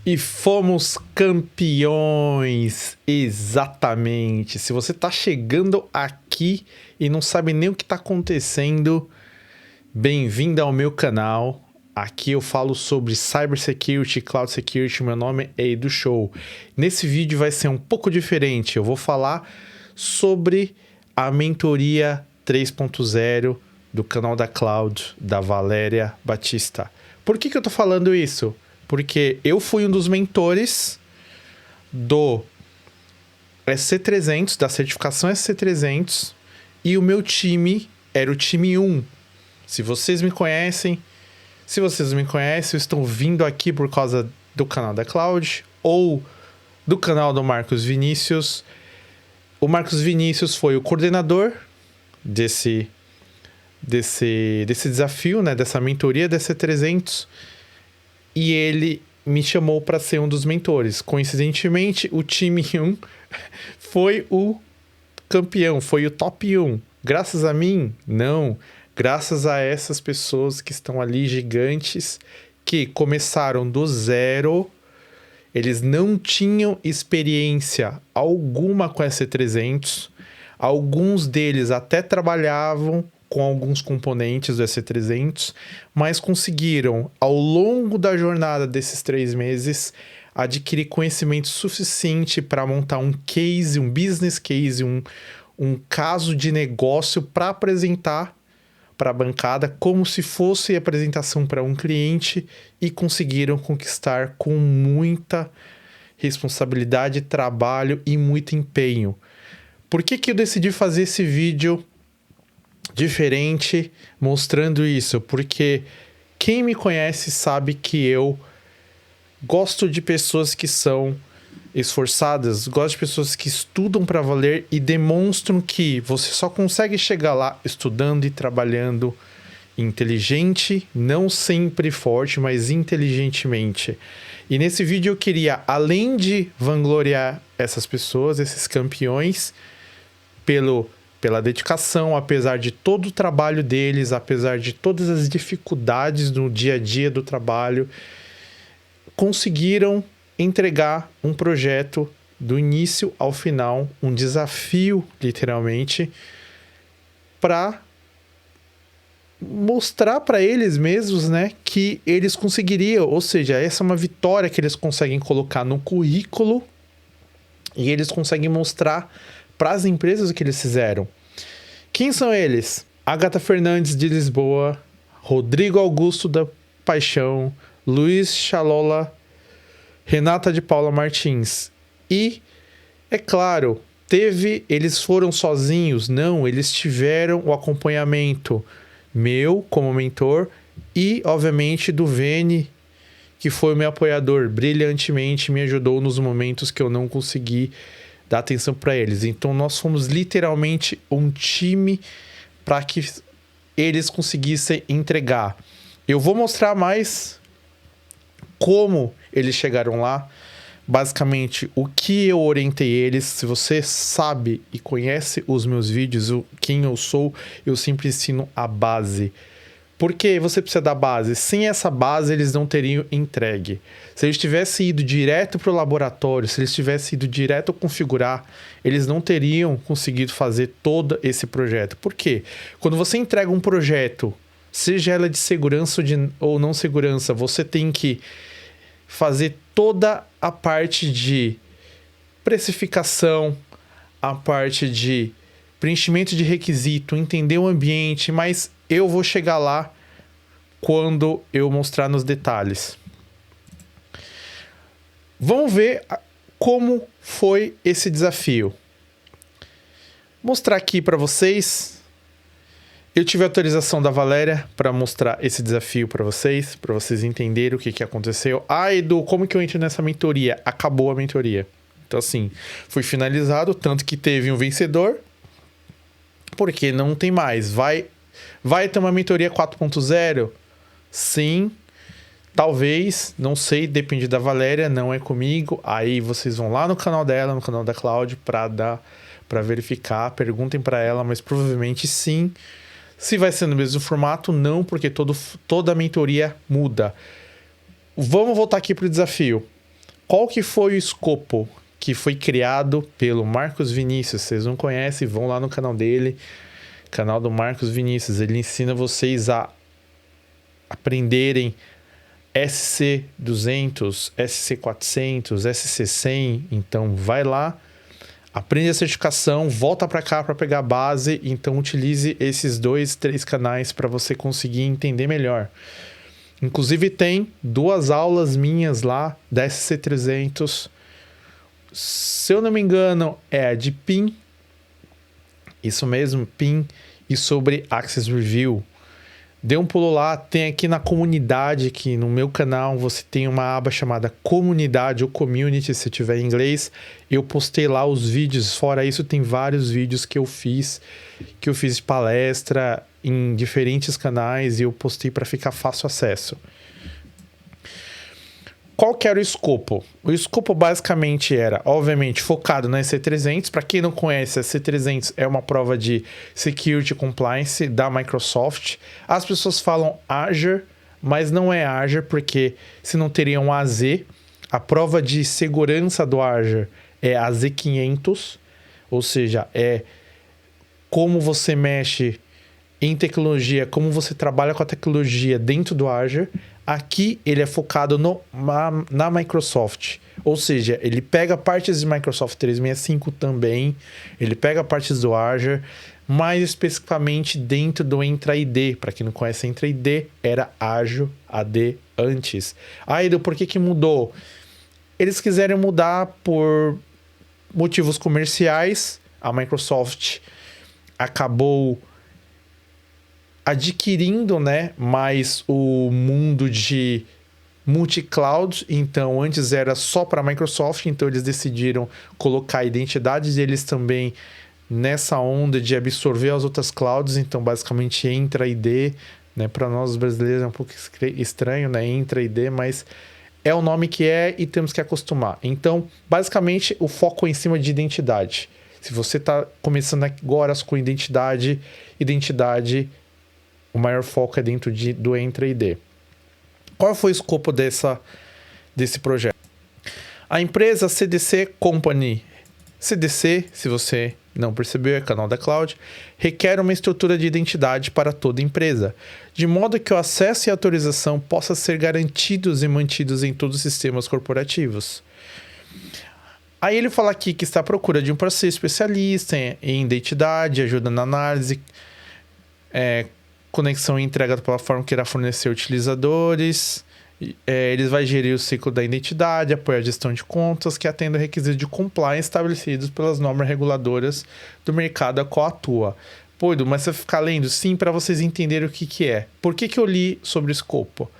E fomos campeões, exatamente. Se você está chegando aqui e não sabe nem o que está acontecendo, bem-vindo ao meu canal. Aqui eu falo sobre Cybersecurity, Cloud Security, meu nome é Edu Show. Nesse vídeo vai ser um pouco diferente, eu vou falar sobre a mentoria 3.0 do canal da Cloud, da Valéria Batista. Por que eu tô falando isso? Porque eu fui um dos mentores do SC300, da certificação SC300, e o meu time era o time 1. Se vocês me conhecem, se vocês não me conhecem, estão vindo aqui por causa do canal da Cloud ou do canal do Marcos Vinícius. O Marcos Vinícius foi o coordenador desse desafio, né, dessa mentoria da SC300, e ele me chamou para ser um dos mentores. Coincidentemente, o time 1 foi o campeão, foi o top 1. Graças a mim? Não. Graças a essas pessoas que estão ali, gigantes, que começaram do zero. Eles não tinham experiência alguma com SC300. Alguns deles até trabalhavam com alguns componentes do SC300, mas conseguiram, ao longo da jornada desses 3 meses, adquirir conhecimento suficiente para montar um case, um business case, um caso de negócio para apresentar para a bancada como se fosse apresentação para um cliente, e conseguiram conquistar com muita responsabilidade, trabalho e muito empenho. Por que eu decidi fazer esse vídeo diferente mostrando isso? Porque quem me conhece sabe que eu gosto de pessoas que são esforçadas, gosto de pessoas que estudam para valer e demonstram que você só consegue chegar lá estudando e trabalhando inteligente, não sempre forte, mas inteligentemente. E nesse vídeo eu queria, além de vangloriar essas pessoas, esses campeões, pela dedicação, apesar de todo o trabalho deles, apesar de todas as dificuldades no dia a dia do trabalho, conseguiram entregar um projeto do início ao final, um desafio, literalmente, para mostrar para eles mesmos, né, que eles conseguiriam. Ou seja, essa é uma vitória que eles conseguem colocar no currículo e eles conseguem mostrar para as empresas o que eles fizeram. Quem são eles? Agatha Fernandes de Lisboa, Rodrigo Augusto da Paixão, Luiz Chalola, Renata de Paula Martins. E, é claro, eles foram sozinhos? Não, eles tiveram o acompanhamento meu como mentor e, obviamente, do Vene, que foi o meu apoiador, brilhantemente me ajudou nos momentos que eu não consegui dar atenção para eles. Então nós fomos literalmente um time para que eles conseguissem entregar. Eu vou mostrar mais como eles chegaram lá, basicamente o que eu orientei eles. Se você sabe e conhece os meus vídeos, quem eu sou, eu sempre ensino a base. Porque você precisa da base. Sem essa base, eles não teriam entregue. Se eles tivessem ido direto para o laboratório, se eles tivessem ido direto configurar, eles não teriam conseguido fazer todo esse projeto. Por quê? Quando você entrega um projeto, seja ela de segurança ou não segurança, você tem que fazer toda a parte de precificação, a parte de preenchimento de requisito, entender o ambiente, mas eu vou chegar lá quando eu mostrar nos detalhes. Vamos ver como foi esse desafio. Mostrar aqui para vocês. Eu tive a autorização da Valéria para mostrar esse desafio para vocês entenderem o que aconteceu. Ah, Edu, como que eu entro nessa mentoria? Acabou a mentoria. Então, assim, foi finalizado, tanto que teve um vencedor, porque não tem mais. Vai ter uma mentoria 4.0? Sim, talvez, não sei, depende da Valéria, não é comigo. Aí vocês vão lá no canal dela, no canal da Cloud, para verificar, perguntem para ela, mas provavelmente sim. Se vai ser no mesmo formato, não, porque toda a mentoria muda. Vamos voltar aqui para o desafio. Qual que foi o escopo que foi criado pelo Marcos Vinícius? Vocês não conhecem, vão lá no canal dele, canal do Marcos Vinícius. Ele ensina vocês a aprenderem SC200, SC400, SC100. Então vai lá, aprende a certificação, volta para cá para pegar a base. Então utilize esses 2, 3 canais para você conseguir entender melhor. Inclusive tem 2 aulas minhas lá da SC300. Se eu não me engano, é a de PIN. Isso mesmo, PIN. E sobre Access Review. Dê um pulo lá, tem aqui na comunidade, aqui no meu canal, você tem uma aba chamada comunidade ou community, se tiver em inglês. Eu postei lá os vídeos, fora isso tem vários vídeos que eu fiz de palestra em diferentes canais e eu postei para ficar fácil acesso. Qual que era o escopo? O escopo basicamente era, obviamente, focado na EC300. Para quem não conhece, a EC300 é uma prova de Security Compliance da Microsoft. As pessoas falam Azure, mas não é Azure, porque senão teria um AZ. A prova de segurança do Azure é a Z500, ou seja, é como você mexe em tecnologia, como você trabalha com a tecnologia dentro do Azure. Aqui ele é focado na Microsoft, ou seja, ele pega partes de Microsoft 365 também, ele pega partes do Azure, mais especificamente dentro do Entra ID. Para quem não conhece, Entra ID era Azure AD antes. Aí, por que mudou? Eles quiseram mudar por motivos comerciais. A Microsoft acabou adquirindo, né, mais o mundo de multi-cloud. Então, antes era só para a Microsoft, então eles decidiram colocar identidades deles também nessa onda de absorver as outras clouds. Então, basicamente, Entra ID, né, para nós brasileiros é um pouco estranho, né, Entra ID, mas é o nome que é e temos que acostumar. Então, basicamente, o foco é em cima de identidade. Se você está começando agora com identidade, o maior foco é dentro do Entra ID. Qual foi o escopo desse projeto? A empresa CDC Company. CDC, se você não percebeu, é canal da Cloud, requer uma estrutura de identidade para toda empresa, de modo que o acesso e a autorização possam ser garantidos e mantidos em todos os sistemas corporativos. Aí ele fala aqui que está à procura de um parceiro especialista em identidade, ajuda na análise, conexão e entrega da plataforma que irá fornecer utilizadores. Eles vão gerir o ciclo da identidade, apoiar a gestão de contas que atenda requisitos de compliance estabelecidos pelas normas reguladoras do mercado a qual atua. Pô, Edu, mas você ficar lendo? Sim, para vocês entenderem o que é. Por que eu li sobre o escopo?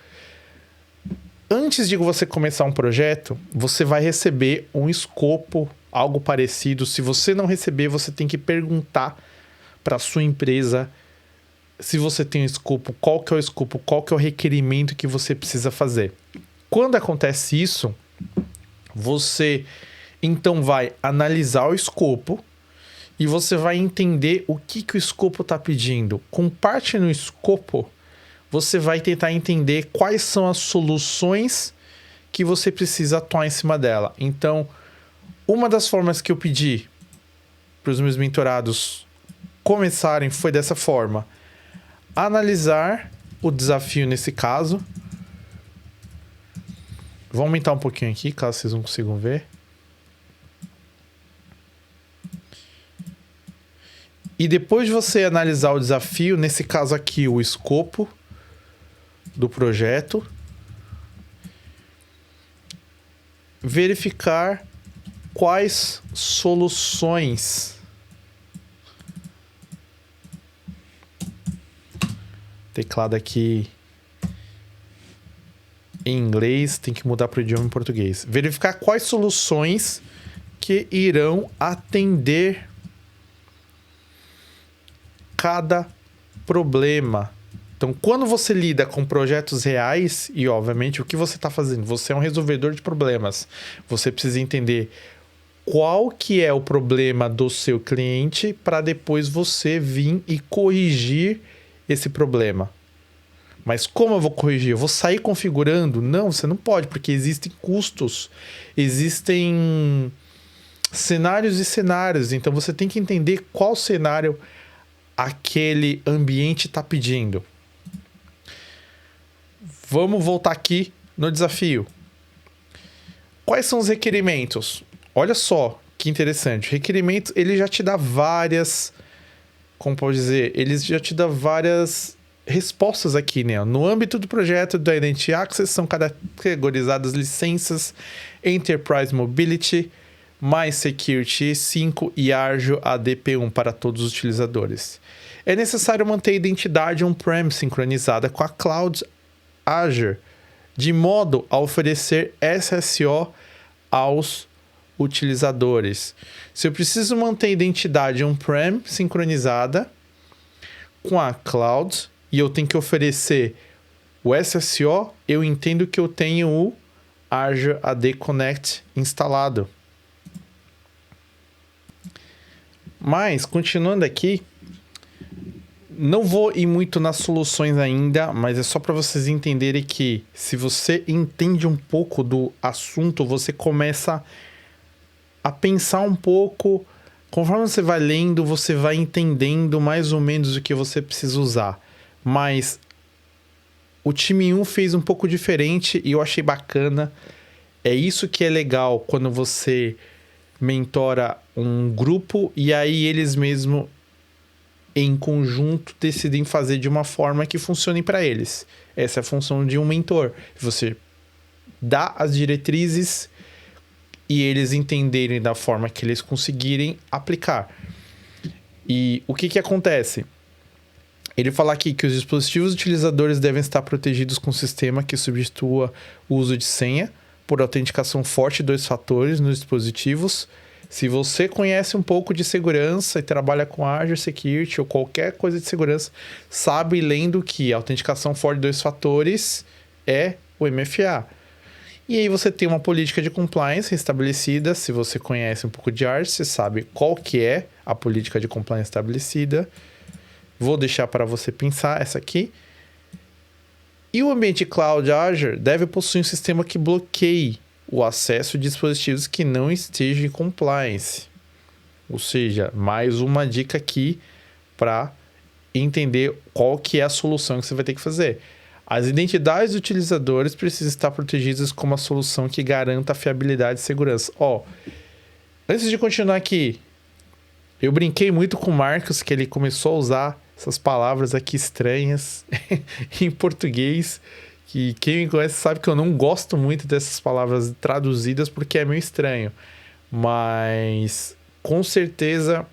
Antes de você começar um projeto, você vai receber um escopo, algo parecido. Se você não receber, você tem que perguntar para a sua empresa se você tem um escopo, qual que é o escopo, qual que é o requerimento que você precisa fazer. Quando acontece isso, você então vai analisar o escopo e você vai entender o que o escopo está pedindo. Com parte no escopo, você vai tentar entender quais são as soluções que você precisa atuar em cima dela. Então, uma das formas que eu pedi para os meus mentorados começarem foi dessa forma. Analisar o desafio nesse caso. Vou aumentar um pouquinho aqui, caso vocês não consigam ver. E depois de você analisar o desafio, nesse caso aqui, o escopo do projeto, verificar quais soluções teclado aqui em inglês, tem que mudar para o idioma em português. Verificar quais soluções que irão atender cada problema. Então, quando você lida com projetos reais, e obviamente o que você está fazendo? Você é um resolvedor de problemas. Você precisa entender qual que é o problema do seu cliente para depois você vir e corrigir esse problema. Mas como eu vou corrigir? Eu vou sair configurando? Não, você não pode, porque existem custos, existem cenários e cenários. Então você tem que entender qual cenário aquele ambiente está pedindo. Vamos voltar aqui no desafio. Quais são os requerimentos? Olha só que interessante. Requerimentos, ele já te dá várias... Como pode dizer? Ele já te dá várias respostas aqui, né? No âmbito do projeto da Identity Access são categorizadas licenças Enterprise Mobility, mais Security 5 e Arjo ADP1 para todos os utilizadores. É necessário manter a identidade on-prem sincronizada com a Cloud Azure, de modo a oferecer SSO aos utilizadores. Se eu preciso manter a identidade on-prem sincronizada com a Cloud e eu tenho que oferecer o SSO, eu entendo que eu tenho o Azure AD Connect instalado. Mas, continuando aqui, não vou ir muito nas soluções ainda, mas é só para vocês entenderem que se você entende um pouco do assunto, você começa a pensar um pouco. Conforme você vai lendo, você vai entendendo mais ou menos o que você precisa usar. Mas o time 1 fez um pouco diferente e eu achei bacana. É isso que é legal quando você mentora um grupo e aí eles mesmos em conjunto decidem fazer de uma forma que funcione para eles. Essa é a função de um mentor. Você dá as diretrizes e eles entenderem da forma que eles conseguirem aplicar. E o que acontece? Ele fala aqui que os dispositivos utilizadores devem estar protegidos com um sistema que substitua o uso de senha por autenticação forte de 2 fatores nos dispositivos. Se você conhece um pouco de segurança e trabalha com Azure Security ou qualquer coisa de segurança, sabe lendo que a autenticação forte de 2 fatores é o MFA. E aí você tem uma política de compliance estabelecida. Se você conhece um pouco de Azure, você sabe qual que é a política de compliance estabelecida. Vou deixar para você pensar essa aqui. E o ambiente Cloud Azure deve possuir um sistema que bloqueie o acesso de dispositivos que não estejam em compliance. Ou seja, mais uma dica aqui para entender qual que é a solução que você vai ter que fazer. As identidades dos utilizadores precisam estar protegidas com uma solução que garanta a fiabilidade e segurança. Antes de continuar aqui, eu brinquei muito com o Marcos, que ele começou a usar essas palavras aqui estranhas em português, que quem me conhece sabe que eu não gosto muito dessas palavras traduzidas porque é meio estranho. Mas, com certeza,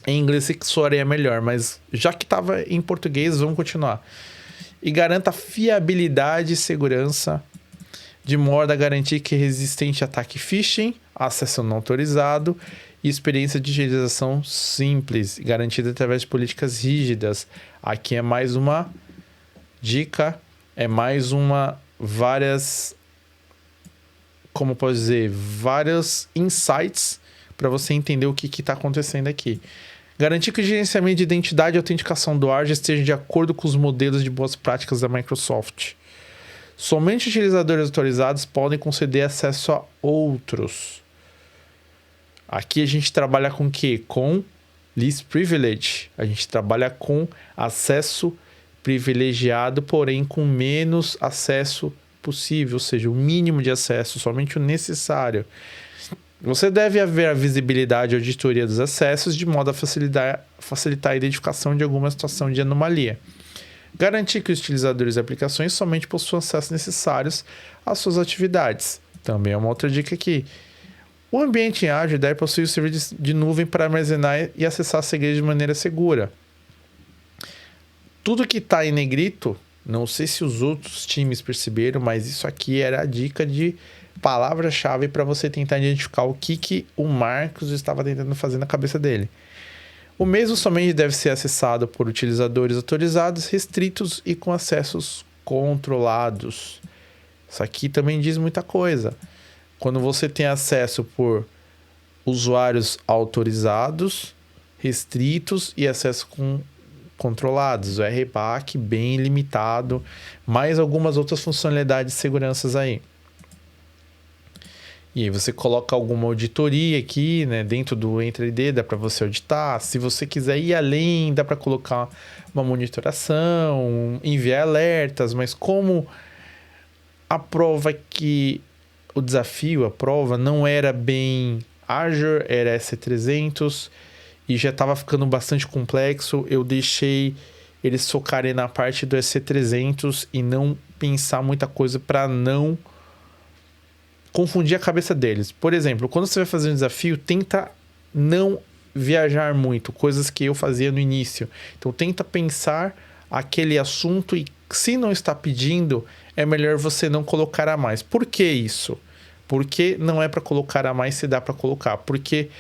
em inglês soaria melhor. Mas, já que estava em português, vamos continuar. E garanta fiabilidade e segurança de modo a garantir que é resistente a ataque phishing, acesso não autorizado e experiência de digitalização simples, garantida através de políticas rígidas. Aqui é mais uma dica, vários insights para você entender o que está acontecendo aqui. Garantir que o gerenciamento de identidade e autenticação do Azure esteja de acordo com os modelos de boas práticas da Microsoft. Somente utilizadores autorizados podem conceder acesso a outros. Aqui a gente trabalha com o quê? Com least privilege. A gente trabalha com acesso privilegiado, porém com menos acesso possível, ou seja, o mínimo de acesso, somente o necessário. Você deve haver a visibilidade e auditoria dos acessos de modo a facilitar a identificação de alguma situação de anomalia. Garantir que os utilizadores e aplicações somente possuam acessos necessários às suas atividades. Também é uma outra dica aqui. O ambiente em Azure deve possuir o serviço de nuvem para armazenar e acessar segredos de maneira segura. Tudo que está em negrito, não sei se os outros times perceberam, mas isso aqui era a dica de palavra-chave para você tentar identificar o que o Marcos estava tentando fazer na cabeça dele. O mesmo somente deve ser acessado por utilizadores autorizados, restritos e com acessos controlados. Isso aqui também diz muita coisa. Quando você tem acesso por usuários autorizados, restritos e acesso controlados, o RBAC bem limitado, mais algumas outras funcionalidades de segurança aí. E aí você coloca alguma auditoria aqui, né? Dentro do EntraID dá para você auditar. Se você quiser ir além, dá para colocar uma monitoração, enviar alertas, mas como a prova que o desafio, a prova não era bem Azure, era EC300 e já estava ficando bastante complexo, eu deixei eles focarem na parte do EC300 e não pensar muita coisa para não confundir a cabeça deles. Por exemplo, quando você vai fazer um desafio, tenta não viajar muito, coisas que eu fazia no início. Então tenta pensar aquele assunto e se não está pedindo, é melhor você não colocar a mais. Por que isso? Porque não é para colocar a mais se dá para colocar. Porque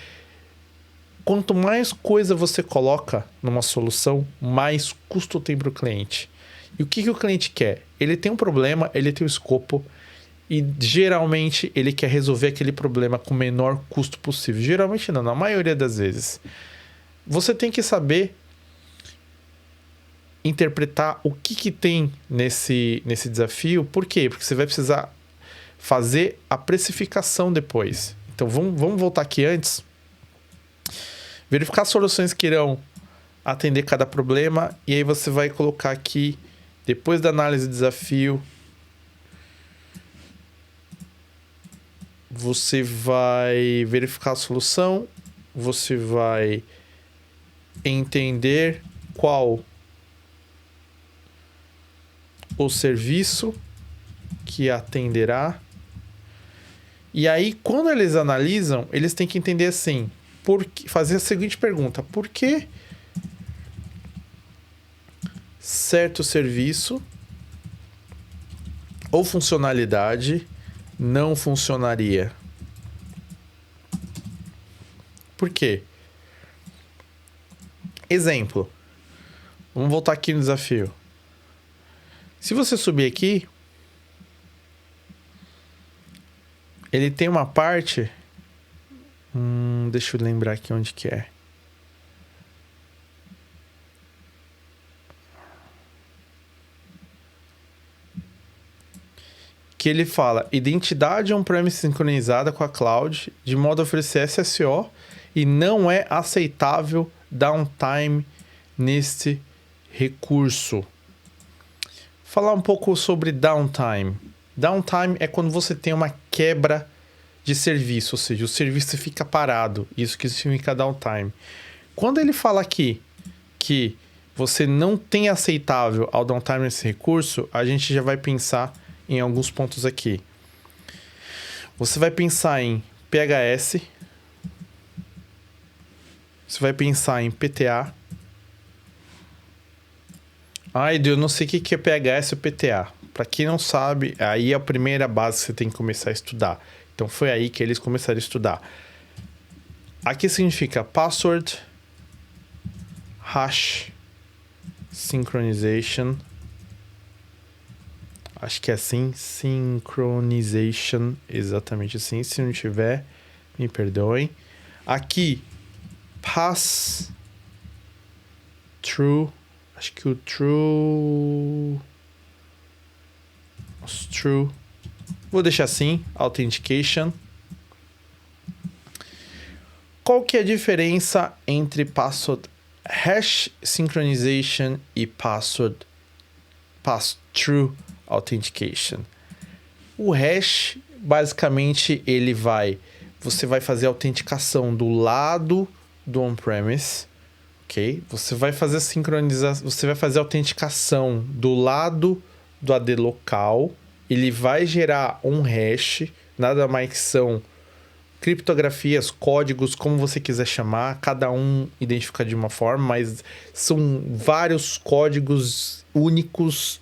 quanto mais coisa você coloca numa solução, mais custo tem para o cliente. E o que o cliente quer? Ele tem um problema, ele tem um escopo e geralmente ele quer resolver aquele problema com o menor custo possível. Geralmente não, na maioria das vezes. Você tem que saber interpretar o que tem nesse desafio. Por quê? Porque você vai precisar fazer a precificação depois. Então vamos voltar aqui antes. Verificar as soluções que irão atender cada problema. E aí você vai colocar aqui, depois da análise de desafio, você vai verificar a solução, você vai entender qual o serviço que atenderá. E aí, quando eles analisam, eles têm que entender assim, fazer a seguinte pergunta: por que certo serviço ou funcionalidade não funcionaria? Por quê? Exemplo. Vamos voltar aqui no desafio. Se você subir aqui, ele tem uma parte... deixa eu lembrar aqui onde que é. Que ele fala: identidade on-premise sincronizada com a cloud, de modo a oferecer SSO, e não é aceitável downtime neste recurso. Falar um pouco sobre downtime. Downtime é quando você tem uma quebra de serviço, ou seja, o serviço fica parado. Isso que significa downtime. Quando ele fala aqui que você não tem aceitável ao downtime nesse recurso, a gente já vai pensar em alguns pontos aqui. Você vai pensar em PHS, você vai pensar em PTA. Ai, eu não sei o que é PHS ou PTA. Para quem não sabe, aí é a primeira base que você tem que começar a estudar. Então foi aí que eles começaram a estudar. Aqui significa Password Hash Synchronization. Acho que é assim, Synchronization, exatamente assim. Se não tiver, me perdoem. Aqui, Pass Through. Acho que o True. Vou deixar assim, Authentication. Qual que é a diferença entre Password Hash Synchronization e Password Pass-Through Authentication? O hash, basicamente, você vai fazer a autenticação do lado do on-premise, ok? Você vai fazer você vai fazer a autenticação do lado do AD local. Ele vai gerar um hash, nada mais que são criptografias, códigos, como você quiser chamar, cada um identifica de uma forma, mas são vários códigos únicos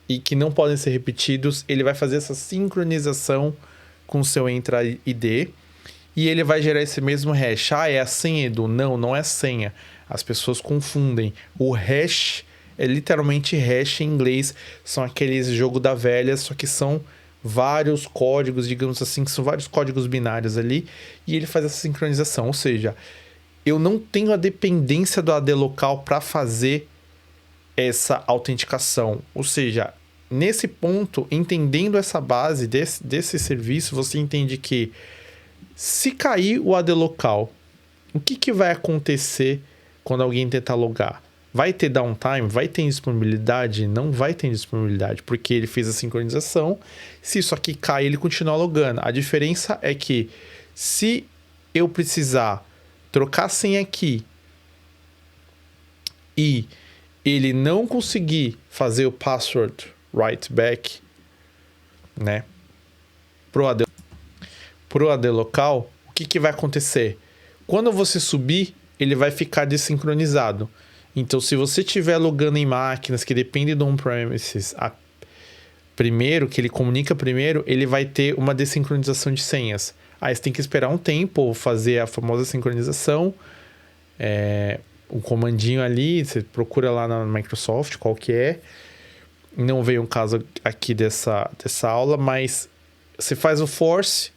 e que não podem ser repetidos. Ele vai fazer essa sincronização com o seu Entra ID e ele vai gerar esse mesmo hash. Ah, é a senha, Edu? Não, não é a senha. As pessoas confundem. O hash é literalmente hash em inglês. São aqueles jogo da velha, só que são vários códigos, digamos assim, que são vários códigos binários ali. E ele faz essa sincronização. Ou seja, eu não tenho a dependência do AD local para fazer essa autenticação. Ou seja, nesse ponto, entendendo essa base desse serviço, você entende que se cair o AD local, o que vai acontecer quando alguém tentar logar? Vai ter downtime? Vai ter indisponibilidade? Não vai ter indisponibilidade, porque ele fez a sincronização. Se isso aqui cai, ele continua logando. A diferença é que se eu precisar trocar a senha aqui e ele não conseguir fazer o password write back, né, pro AD local, o que vai acontecer? Quando você subir, ele vai ficar desincronizado. Então, se você estiver logando em máquinas que dependem do on-premises primeiro, que ele comunica primeiro, ele vai ter uma desincronização de senhas. Aí você tem que esperar um tempo ou fazer a famosa sincronização. Um comandinho ali, você procura lá na Microsoft qual que é. Não veio um caso aqui dessa aula, mas você faz o force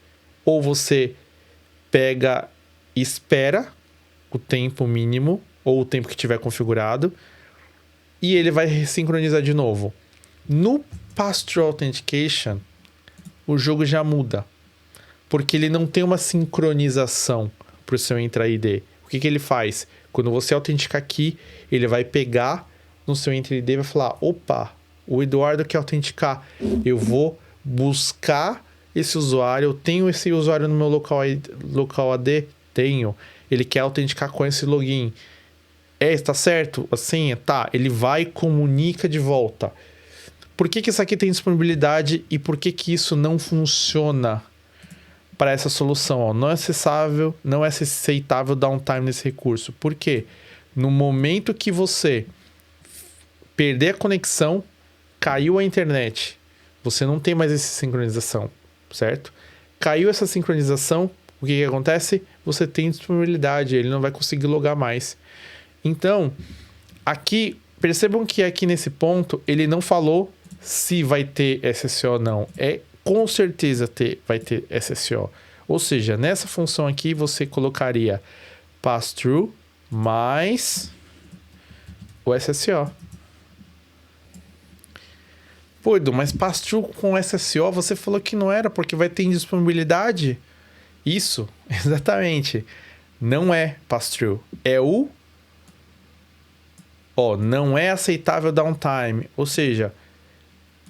ou você pega e espera o tempo mínimo ou o tempo que tiver configurado e ele vai sincronizar de novo. No Pass-Through Authentication, o jogo já muda, porque ele não tem uma sincronização para o seu Entra ID. O que ele faz? Quando você autenticar aqui, ele vai pegar no seu Entra ID e vai falar: opa, o Eduardo quer autenticar, eu vou buscar esse usuário, eu tenho esse usuário no meu local AD? Tenho. Ele quer autenticar com esse login. Está certo? A senha? Tá. Ele vai e comunica de volta. Por que isso aqui tem disponibilidade e por que isso não funciona para essa solução? Ó, não é aceitável downtime nesse recurso. Por quê? No momento que você perder a conexão, caiu a internet, você não tem mais essa sincronização, certo? Caiu essa sincronização, o que acontece? Você tem disponibilidade, ele não vai conseguir logar mais. Então, aqui, percebam que aqui nesse ponto, ele não falou se vai ter SSO ou não. Com certeza vai ter SSO. Ou seja, nessa função aqui, você colocaria pass-through mais o SSO. Pô, Edu, mas pass-through com SSO você falou que não era porque vai ter indisponibilidade? Isso, exatamente. Não é pass-through. Não é aceitável downtime. Ou seja,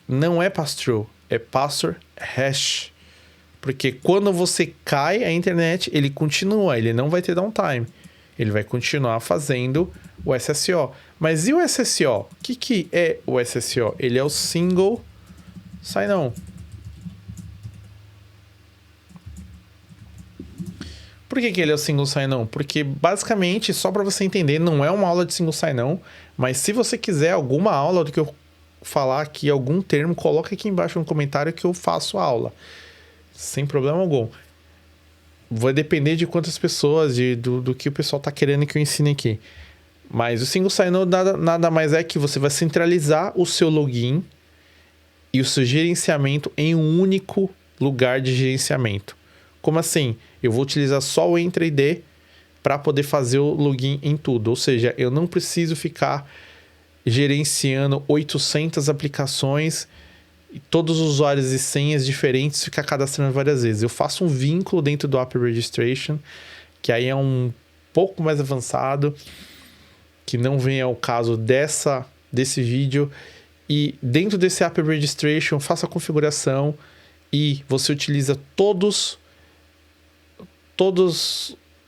não é pass-through, é password hash. Porque quando você cai a internet, ele continua, ele não vai ter downtime. Ele vai continuar fazendo o SSO. Mas e o SSO? O que é o SSO? Ele é o Single Sign-On. Por que ele é o Single Sign-On? Porque, basicamente, só para você entender, não é uma aula de Single Sign-On, mas se você quiser alguma aula do que eu falar aqui, algum termo, coloca aqui embaixo no comentário que eu faço a aula. Sem problema algum. Vai depender de quantas pessoas, do que o pessoal está querendo que eu ensine aqui. Mas o Single Sign-On nada mais é que você vai centralizar o seu login e o seu gerenciamento em um único lugar de gerenciamento. Como assim? Eu vou utilizar só o Entra ID para poder fazer o login em tudo. Ou seja, eu não preciso ficar gerenciando 800 aplicações e todos os usuários e senhas diferentes, ficar cadastrando várias vezes. Eu faço um vínculo dentro do App Registration, que aí é um pouco mais avançado, que não vem ao caso desse vídeo. E dentro desse App Registration, faça a configuração e você utiliza todos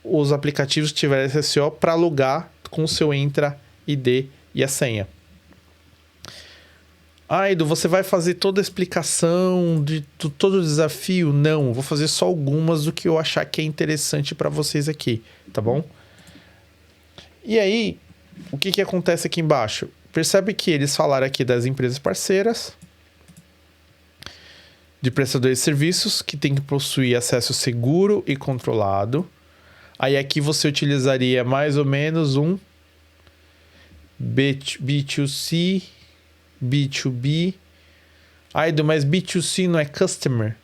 os aplicativos que tiverem SSO para logar com o seu Entra ID e a senha. Edu, você vai fazer toda a explicação de todo o desafio? Não, vou fazer só algumas do que eu achar que é interessante para vocês aqui, tá bom? E aí, o que acontece aqui embaixo? Percebe que eles falaram aqui das empresas parceiras, de prestadores de serviços que tem que possuir acesso seguro e controlado. Aí aqui você utilizaria mais ou menos um B2C, B2B. Edu, mas B2C não é customer?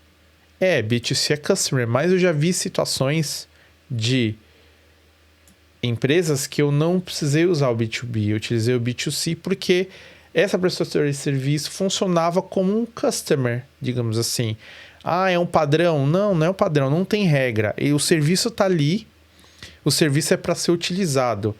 B2C é customer, mas eu já vi situações de empresas que eu não precisei usar o B2B, eu utilizei o B2C porque essa prestadora de serviço funcionava como um customer, digamos assim. Ah, é um padrão? Não, não é um padrão, não tem regra. E o serviço está ali, o serviço é para ser utilizado.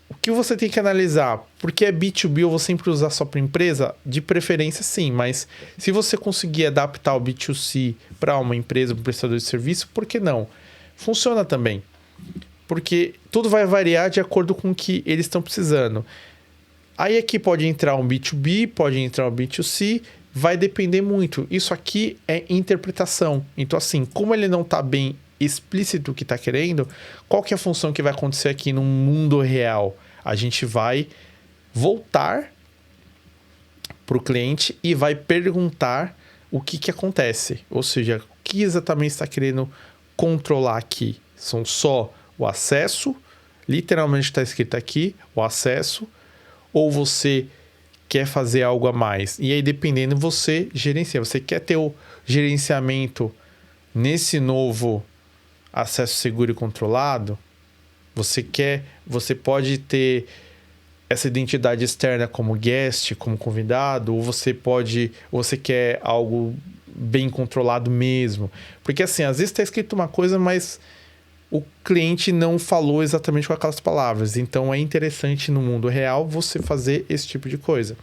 O que você tem que analisar? Porque é B2B, eu vou sempre usar só para empresa? De preferência, sim. Mas se você conseguir adaptar o B2C para uma empresa, para um prestador de serviço, por que não? Funciona também. Porque tudo vai variar de acordo com o que eles estão precisando. Aí aqui pode entrar um B2B, pode entrar um B2C, vai depender muito. Isso aqui é interpretação. Então, assim, como ele não está bem explícito o que está querendo, qual que é a função que vai acontecer aqui no mundo real? A gente vai voltar para o cliente e vai perguntar o que acontece. Ou seja, o que exatamente está querendo controlar aqui? São só o acesso, literalmente está escrito aqui, o acesso, ou você quer fazer algo a mais? E aí, dependendo, você gerencia. Você quer ter o gerenciamento nesse novo acesso seguro e controlado? Você pode ter essa identidade externa como guest, como convidado, ou você quer algo bem controlado mesmo. Porque assim, às vezes está escrito uma coisa, mas o cliente não falou exatamente com aquelas palavras. Então é interessante no mundo real você fazer esse tipo de coisa.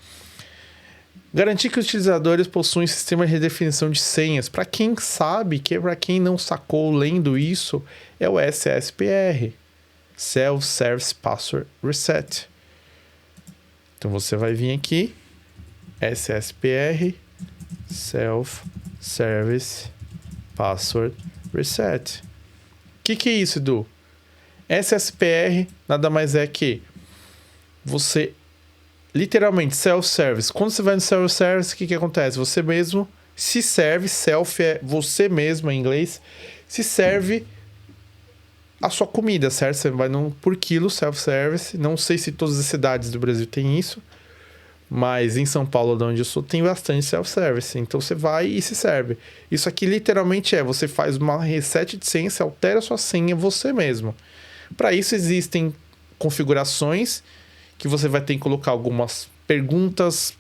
Garantir que os utilizadores possuem sistema de redefinição de senhas. Para quem sabe, para quem não sacou lendo isso, é o SSPR, Self-Service Password Reset. Então você vai vir aqui, SSPR, Self-Service Password Reset. O que é isso, Edu? SSPR nada mais é que você, literalmente, self-service. Quando você vai no self-service, o que acontece? Você mesmo se serve, self é você mesmo em inglês, se serve a sua comida, certo? Você vai por quilo self-service. Não sei se todas as cidades do Brasil têm isso, mas em São Paulo, de onde eu sou, tem bastante self-service. Então você vai e se serve. Isso aqui literalmente você faz uma reset de senha, você altera a sua senha você mesmo. Para isso existem configurações que você vai ter que colocar algumas perguntas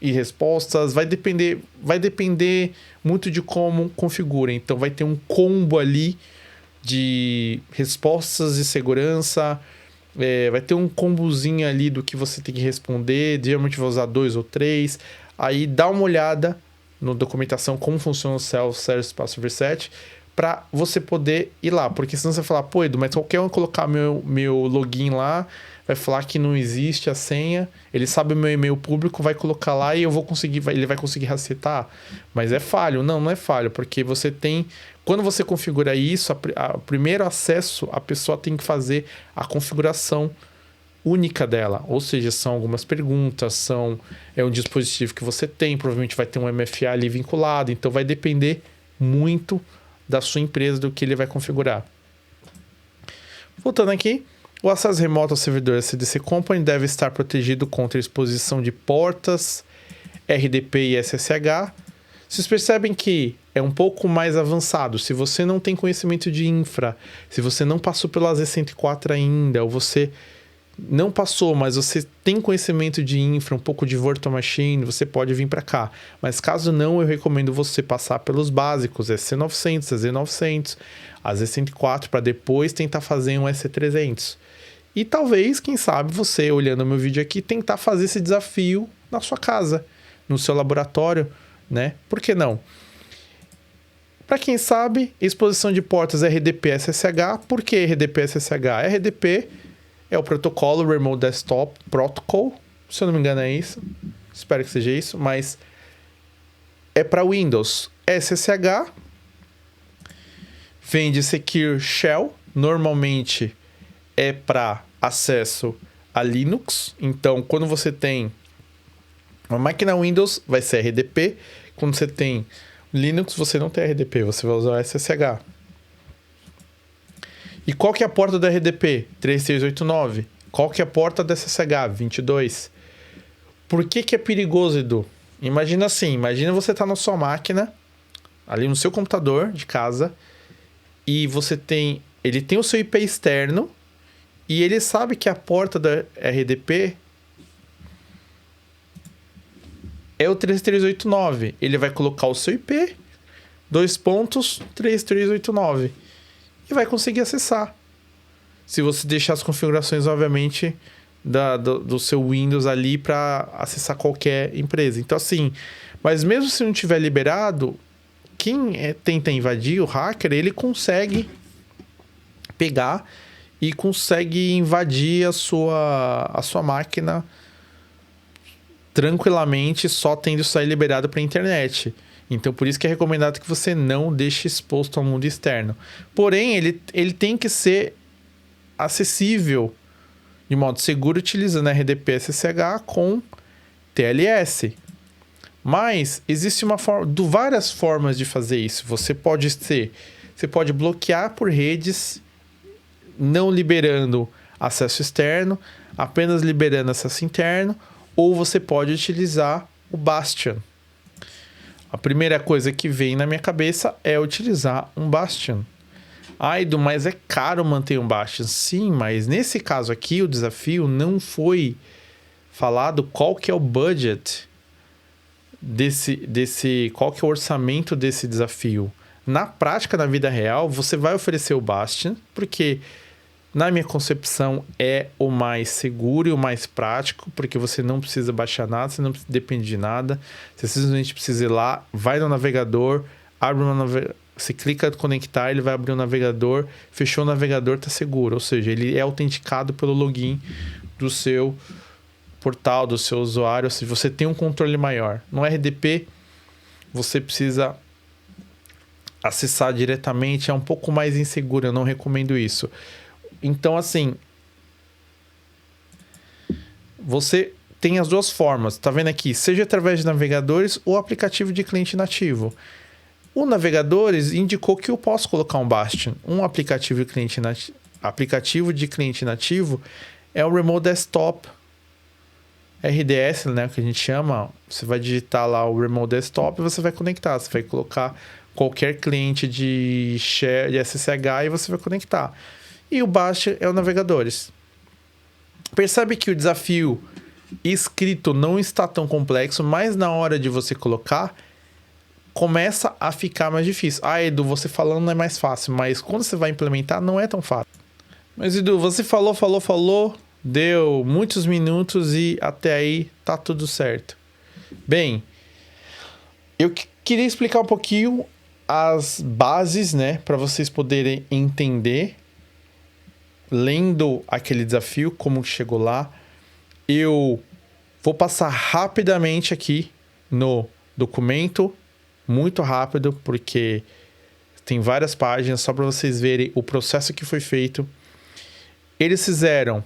e respostas. Vai depender muito de como configura. Então vai ter um combo ali de respostas de segurança, vai ter um combozinho ali do que você tem que responder. Geralmente vai usar 2 ou 3. Aí dá uma olhada na documentação como funciona o Self-Service Password Reset para você poder ir lá, porque senão você vai falar, pô, Edu, mas qualquer um colocar meu login lá, vai falar que não existe a senha, ele sabe o meu e-mail público, vai colocar lá e ele vai conseguir resetar. Mas é falho? Não é falho, porque você tem... Quando você configura isso, o primeiro acesso, a pessoa tem que fazer a configuração única dela. Ou seja, são algumas perguntas, é um dispositivo que você tem, provavelmente vai ter um MFA ali vinculado, então vai depender muito da sua empresa, do que ele vai configurar. Voltando aqui, o acesso remoto ao servidor SDC Company deve estar protegido contra a exposição de portas, RDP e SSH. Vocês percebem que é um pouco mais avançado. Se você não tem conhecimento de infra, se você não passou pela Z104 ainda, ou você não passou, mas você tem conhecimento de infra, um pouco de virtual machine, você pode vir para cá. Mas caso não, eu recomendo você passar pelos básicos, SC900, AZ900, AZ104, para depois tentar fazer um SC300. E talvez, quem sabe, você, olhando o meu vídeo aqui, tentar fazer esse desafio na sua casa, no seu laboratório, né? Por que não? Para quem sabe, exposição de portas RDP-SSH. Por que RDP-SSH? RDP é o protocolo Remote Desktop Protocol, se eu não me engano é isso. Espero que seja isso, mas é para Windows. SSH vem de Secure Shell, normalmente é para acesso a Linux. Então, quando você tem uma máquina Windows, vai ser RDP. Quando você tem Linux, você não tem RDP, você vai usar o SSH. E qual que é a porta da RDP? 3389. Qual que é a porta da SSH? 22. Por que é perigoso, Edu? Imagina assim, você tá na sua máquina, ali no seu computador de casa, e você tem ele tem o seu IP externo e ele sabe que a porta da RDP é o 3389. Ele vai colocar o seu IP, 3389, e vai conseguir acessar. Se você deixar as configurações, obviamente, do seu Windows ali para acessar qualquer empresa. Então, assim, mas mesmo se não tiver liberado, quem tenta invadir, o hacker, ele consegue pegar e consegue invadir a sua máquina tranquilamente, só tendo isso aí liberado para a internet. Então, por isso que é recomendado que você não deixe exposto ao mundo externo. Porém, ele tem que ser acessível de modo seguro utilizando RDP SSH com TLS. Mas existe várias formas de fazer isso. Você pode bloquear por redes, não liberando acesso externo, apenas liberando acesso interno, ou você pode utilizar o Bastion. A primeira coisa que vem na minha cabeça é utilizar um Bastion. Edu, mas é caro manter um Bastion. Sim, mas nesse caso aqui, o desafio não foi falado qual que é o budget qual que é o orçamento desse desafio. Na prática, na vida real, você vai oferecer o Bastion, porque na minha concepção é o mais seguro e o mais prático, porque você não precisa baixar nada, você não depende de nada, você simplesmente precisa ir lá, vai no navegador, abre você clica em conectar, ele vai abrir o navegador, fechou o navegador, está seguro. Ou seja, ele é autenticado pelo login do seu portal, do seu usuário. Ou seja, você tem um controle maior. No RDP, você precisa acessar diretamente, é um pouco mais inseguro, eu não recomendo isso. Então, assim, você tem as duas formas, tá vendo aqui? Seja através de navegadores ou aplicativo de cliente nativo. O navegadores indicou que eu posso colocar um Bastion. Um aplicativo de cliente nativo é o Remote Desktop RDS, né, que a gente chama. Você vai digitar lá o Remote Desktop e você vai conectar. Você vai colocar qualquer cliente de SSH e você vai conectar. E o Bastion é o navegadores. Percebe que o desafio escrito não está tão complexo, mas na hora de você colocar, começa a ficar mais difícil. Edu, você falando não é mais fácil, mas quando você vai implementar não é tão fácil. Mas Edu, você falou, deu muitos minutos e até aí tá tudo certo. Bem, eu queria explicar um pouquinho as bases, né, para vocês poderem entender, lendo aquele desafio, como chegou lá. Eu vou passar rapidamente aqui no documento, muito rápido, porque tem várias páginas, só para vocês verem o processo que foi feito. Eles fizeram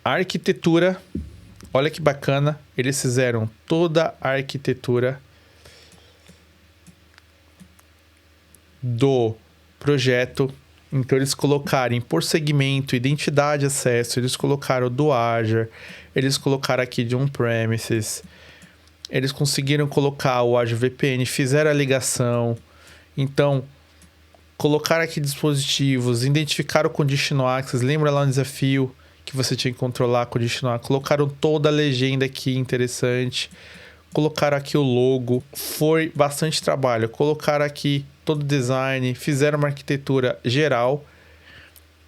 a arquitetura, olha que bacana, eles fizeram toda a arquitetura do projeto. Então eles colocaram por segmento, identidade, acesso, eles colocaram do Azure, eles colocaram aqui de on-premises, eles conseguiram colocar o Azure VPN, fizeram a ligação. Então, colocaram aqui dispositivos, identificaram o Conditional Access. Lembra lá no desafio que você tinha que controlar a Conditional Access? Colocaram toda a legenda aqui, interessante. Colocaram aqui o logo. Foi bastante trabalho. Colocaram aqui todo o design, fizeram uma arquitetura geral.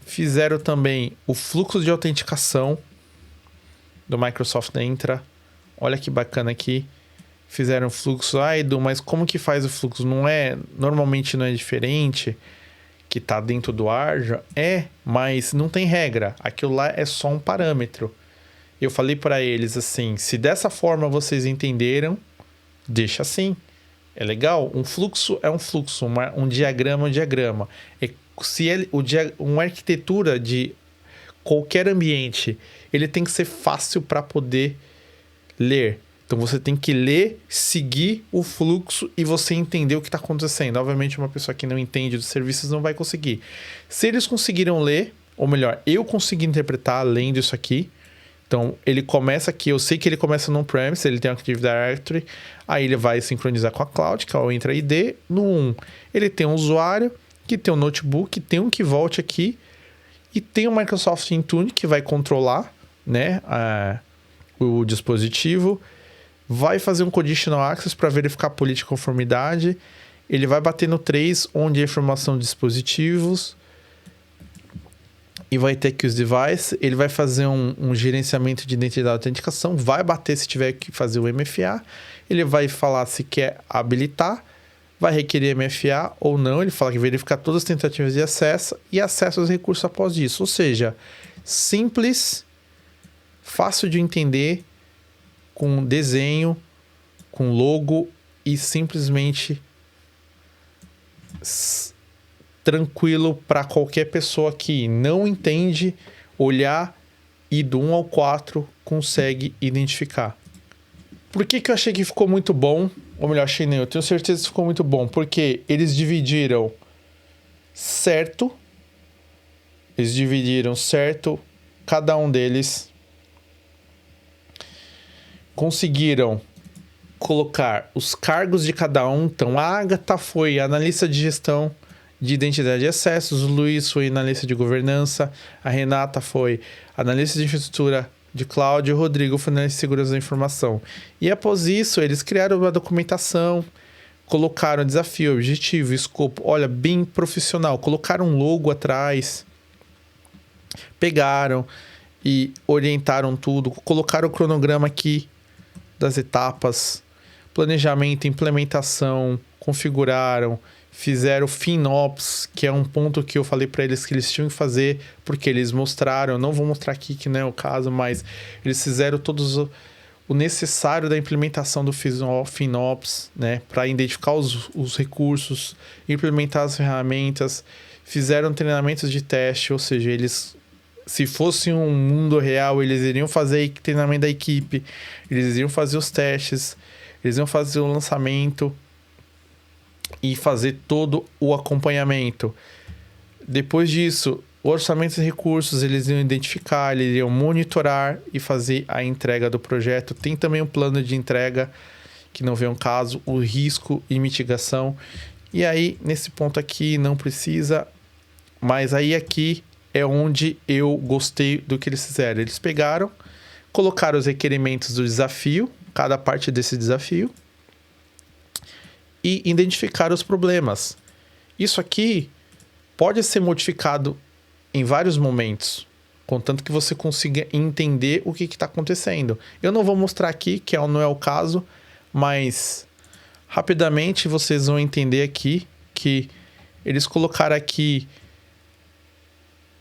Fizeram também o fluxo de autenticação do Microsoft Entra. Olha que bacana aqui. Fizeram fluxo. Edu, mas como que faz o fluxo? Normalmente não é diferente, que tá dentro do Azure? Mas não tem regra. Aquilo lá é só um parâmetro. Eu falei para eles assim, se dessa forma vocês entenderam, deixa assim. É legal? Um fluxo é um fluxo, um diagrama é um diagrama. Uma arquitetura de qualquer ambiente, ele tem que ser fácil para poder ler. Então você tem que ler, seguir o fluxo e você entender o que está acontecendo. Obviamente uma pessoa que não entende dos serviços não vai conseguir. Se eles conseguiram ler, ou melhor, eu consegui interpretar lendo isso aqui. Então ele começa aqui, eu sei que ele começa no on-premise, ele tem um Active Directory, aí ele vai sincronizar com a cloud, que é o Entra ID. No 1, ele tem um usuário, que tem um notebook, tem um Key Vault aqui e tem o Microsoft Intune que vai controlar, né, o dispositivo, vai fazer um Conditional Access para verificar a política de conformidade, ele vai bater no 3, onde é informação de dispositivos, e vai ter aqui os devices, ele vai fazer um gerenciamento de identidade e autenticação, vai bater se tiver que fazer o MFA, ele vai falar se quer habilitar, vai requerer MFA ou não, ele fala que verificar todas as tentativas de acesso e acessa os recursos após isso. Ou seja, simples, fácil de entender, com desenho, com logo e simplesmente tranquilo para qualquer pessoa que não entende, olhar e do 1 ao 4 consegue identificar. Por que eu achei que ficou muito bom? Ou melhor, achei não, eu tenho certeza que ficou muito bom, porque eles dividiram certo, cada um deles conseguiram colocar os cargos de cada um. Então, a Agatha foi analista de gestão de identidade e acessos, o Luiz foi analista de governança, a Renata foi analista de infraestrutura de cloud, o Rodrigo foi analista de segurança da informação. E após isso, eles criaram uma documentação, colocaram desafio, objetivo, escopo, olha, bem profissional, colocaram um logo atrás, pegaram e orientaram tudo, colocaram o cronograma aqui das etapas, planejamento, implementação, configuraram, fizeram FinOps, que é um ponto que eu falei para eles que eles tinham que fazer, porque eles mostraram, eu não vou mostrar aqui que não é o caso, mas eles fizeram todos o necessário da implementação do FinOps, né, para identificar os recursos, implementar as ferramentas, fizeram treinamentos de teste, ou seja, eles, se fosse um mundo real, eles iriam fazer treinamento da equipe, eles iriam fazer os testes, eles iam fazer o lançamento e fazer todo o acompanhamento. Depois disso, o orçamento de recursos, eles iam identificar, eles iriam monitorar e fazer a entrega do projeto. Tem também um plano de entrega, que não vem um caso, o risco e mitigação. E aí, nesse ponto aqui, não precisa, mas aí aqui é onde eu gostei do que eles fizeram. Eles pegaram, colocaram os requerimentos do desafio, cada parte desse desafio, e identificar os problemas. Isso aqui pode ser modificado em vários momentos, contanto que você consiga entender o que está acontecendo. Eu não vou mostrar aqui, que não é o caso, mas rapidamente vocês vão entender aqui que eles colocaram aqui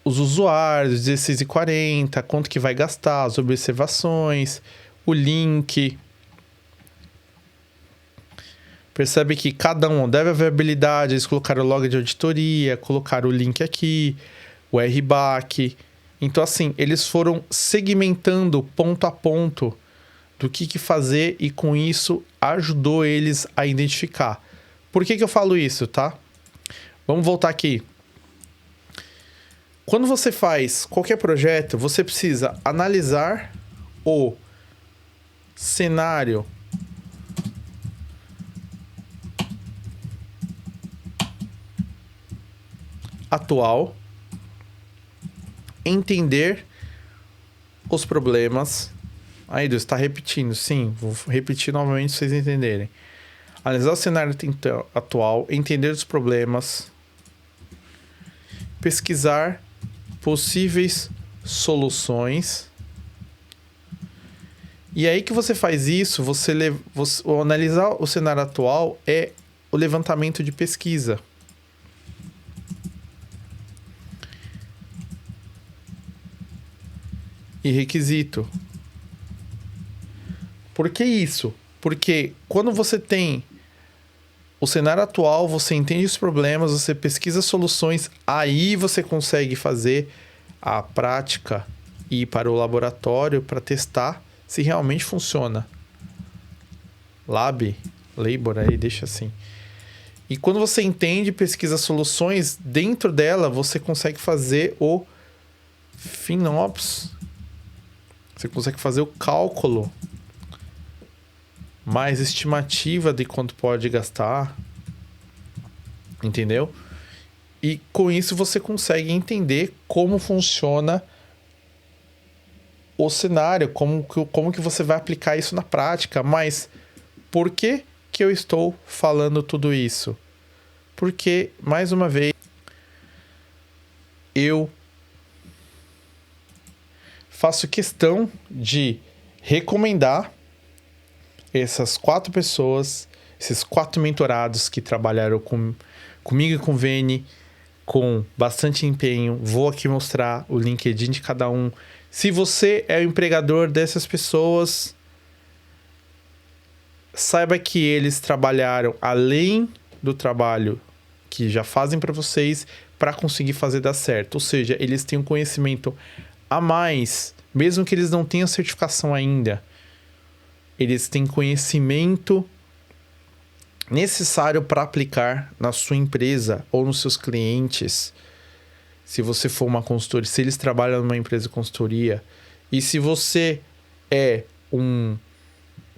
os usuários, 16,40, quanto que vai gastar, as observações, o link. Percebe que cada um deve haver habilidade, eles colocaram o log de auditoria, colocaram o link aqui, o RBAC. Então, assim, eles foram segmentando ponto a ponto do que fazer e com isso ajudou eles a identificar. Por que eu falo isso, tá? Vamos voltar aqui. Quando você faz qualquer projeto, você precisa analisar o cenário atual, entender os problemas. Aí, Deus, está repetindo. Sim, vou repetir novamente para vocês entenderem. Analisar o cenário atual, entender os problemas, pesquisar possíveis soluções. E aí que você faz isso, analisar o cenário atual é o levantamento de pesquisa. E requisito. Por que isso? Porque quando você tem o cenário atual, você entende os problemas, você pesquisa soluções, aí você consegue fazer a prática e ir para o laboratório para testar se realmente funciona. Labor aí, deixa assim. E quando você entende, pesquisa soluções, dentro dela você consegue fazer o FinOps. Você consegue fazer o cálculo mais estimativa de quanto pode gastar. Entendeu? E com isso você consegue entender como funciona o cenário, como que você vai aplicar isso na prática. Mas por que eu estou falando tudo isso? Porque, mais uma vez, eu faço questão de recomendar essas 4 pessoas, esses 4 mentorados que trabalharam comigo e com o Veni com bastante empenho. Vou aqui mostrar o LinkedIn de cada um. Se você é o empregador dessas pessoas, saiba que eles trabalharam além do trabalho que já fazem para vocês para conseguir fazer dar certo. Ou seja, eles têm um conhecimento a mais, mesmo que eles não tenham certificação ainda. Eles têm conhecimento necessário para aplicar na sua empresa ou nos seus clientes. Se você for uma consultoria, se eles trabalham numa empresa de consultoria, e se você é um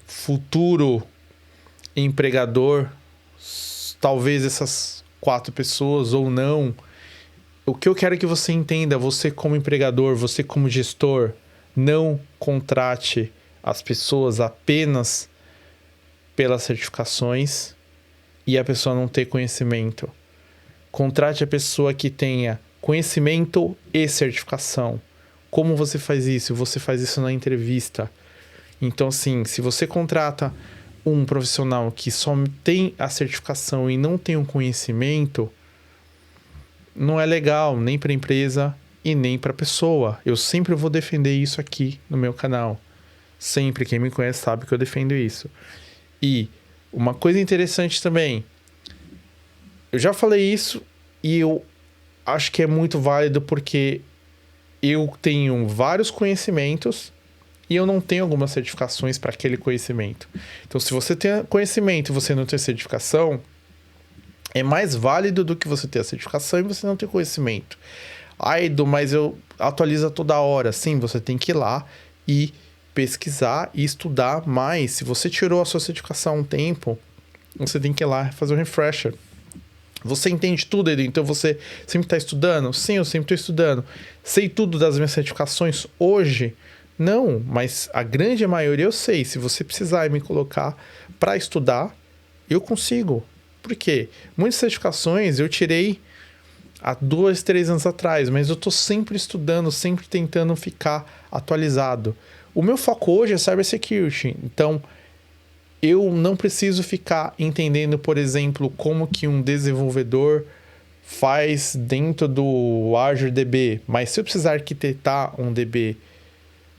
futuro empregador, talvez essas 4 pessoas ou não, o que eu quero que você entenda, você como empregador, você como gestor, não contrate as pessoas apenas pelas certificações e a pessoa não ter conhecimento. Contrate a pessoa que tenha conhecimento e certificação. Como você faz isso? Você faz isso na entrevista. Então, assim, se você contrata um profissional que só tem a certificação e não tem um conhecimento, não é legal nem para a empresa e nem para a pessoa. Eu sempre vou defender isso aqui no meu canal. Sempre, quem me conhece sabe que eu defendo isso. E uma coisa interessante também, eu já falei isso e eu acho que é muito válido porque eu tenho vários conhecimentos e eu não tenho algumas certificações para aquele conhecimento. Então, se você tem conhecimento e você não tem certificação, é mais válido do que você ter a certificação e você não ter conhecimento. Ai, Edu, mas eu atualizo toda hora. Sim, você tem que ir lá e pesquisar e estudar mais. Se você tirou a sua certificação há um tempo, você tem que ir lá fazer um refresher. Você entende tudo, Edu? Então você sempre está estudando? Sim, eu sempre estou estudando. Sei tudo das minhas certificações hoje? Não, mas a grande maioria eu sei. Se você precisar me colocar para estudar, eu consigo. Por quê? Muitas certificações eu tirei há 2, 3 anos atrás, mas eu estou sempre estudando, sempre tentando ficar atualizado. O meu foco hoje é cybersecurity, então eu não preciso ficar entendendo, por exemplo, como que um desenvolvedor faz dentro do Azure DB, mas se eu precisar arquitetar um DB,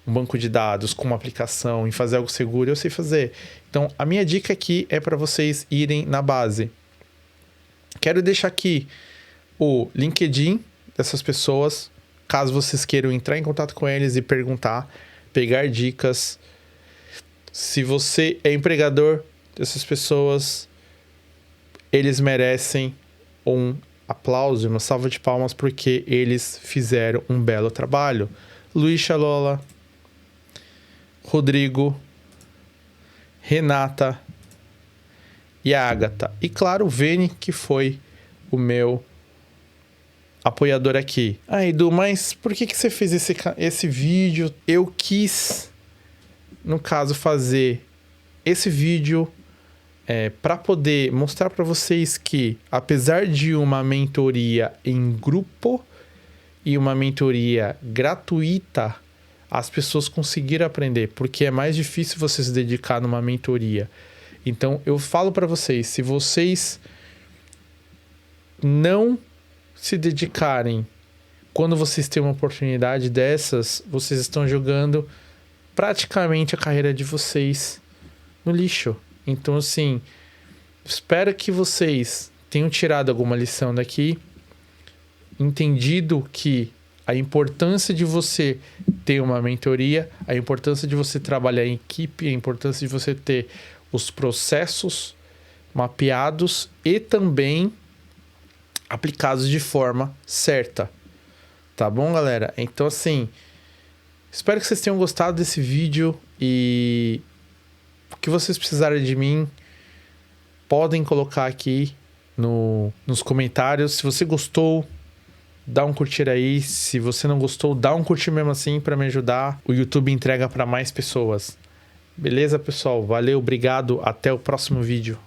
um banco de dados com uma aplicação e fazer algo seguro, eu sei fazer. Então, a minha dica aqui é para vocês irem na base. Quero deixar aqui o LinkedIn dessas pessoas, caso vocês queiram entrar em contato com eles e perguntar, pegar dicas. Se você é empregador dessas pessoas, eles merecem um aplauso, uma salva de palmas, porque eles fizeram um belo trabalho. Luiz Chalola, Rodrigo, Renata e a Agatha. E claro, o Veni, que foi o meu apoiador aqui. Ah, Edu, mas por que você fez esse vídeo? Eu quis, no caso, fazer esse vídeo para poder mostrar para vocês que, apesar de uma mentoria em grupo e uma mentoria gratuita, as pessoas conseguiram aprender, porque é mais difícil você se dedicar numa mentoria. Então, eu falo para vocês, se vocês não se dedicarem quando vocês têm uma oportunidade dessas, vocês estão jogando praticamente a carreira de vocês no lixo. Então, assim, espero que vocês tenham tirado alguma lição daqui, entendido que a importância de você ter uma mentoria, a importância de você trabalhar em equipe, a importância de você ter os processos mapeados e também aplicados de forma certa. Tá bom, galera? Então, assim, espero que vocês tenham gostado desse vídeo e o que vocês precisarem de mim, podem colocar aqui nos comentários. Se você gostou, dá um curtir aí. Se você não gostou, dá um curtir mesmo assim para me ajudar. O YouTube entrega para mais pessoas. Beleza, pessoal? Valeu, obrigado. Até o próximo vídeo.